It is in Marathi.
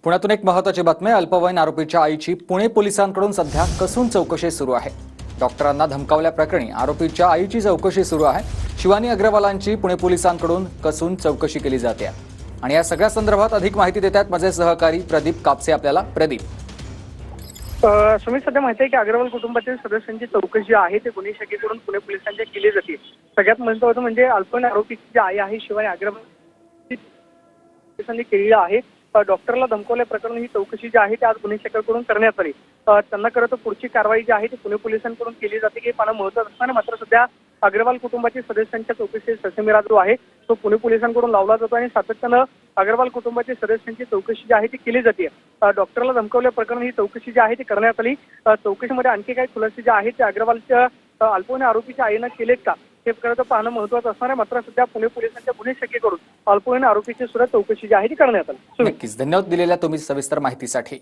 पुण्यातून एक महत्त्वाची बातमी। अल्पवयीन आरोपीच्या आईची पुणे पोलिसांकडून सध्या कसून चौकशी सुरू आहे। डॉक्टरांना धमकावल्याप्रकरणी आरोपीच्या आईची चौकशी सुरू आहे। शिवानी अग्रवालांची पुणे पोलिसांकडून कसून चौकशी केली जाते आणि या सगळ्या संदर्भात अधिक माहिती देतात माझे सहकारी प्रदीप कापसे। आपल्याला प्रदीप। सुमित, सध्या माहिती आहे की अग्रवाल कुटुंबातील सदस्यांची चौकशी आहे ते गुन्हे शाखेकडून पुणे पोलिसांच्या केली जाते। सगळ्यात महत्त्वाचं म्हणजे अल्पवयीन आरोपीची जी आई आहे शिवानी अग्रवाल पोलिसांनी केलेली आहे। डॉक्टरला धमकावल्या प्रकरणी ही चौकशी जी आहे ती आज गुन्हे शाखेकडून करण्यात आली। त्यांना करत पुढची कारवाई जी आहे ती पुणे पोलिसांकडून केली जाते की पाहणं महत्त्वाचं असताना मात्र सध्या अग्रवाल कुटुंबातील सदस्यांच्या चौकशी ससेमिरा जो आहे तो पुणे पोलिसांकडून लावला जातो आणि सातत्यानं अग्रवाल कुटुंबातील सदस्यांची चौकशी जी आहे ती केली जाते। डॉक्टरला धमकावल्या प्रकरणी ही चौकशी जी आहे ती करण्यात आली। चौकशीमध्ये आणखी काही खुलासे जे आहेत ते अग्रवालच्या अल्पवयीन आरोपीच्या आईनं केलेत का हे प्रकरण पाहणं महत्त्वाचं असणार आहे। मात्र सध्या पुणे पोलिसांच्या गुन्हे शाखेकडून अल्पवयीन आरोपीची सुद्धा चौकशी जी आहे ती करण्यात आली। नक्कीच धन्यवाद दिलेल्या तुम्ही सविस्तर माहितीसाठी।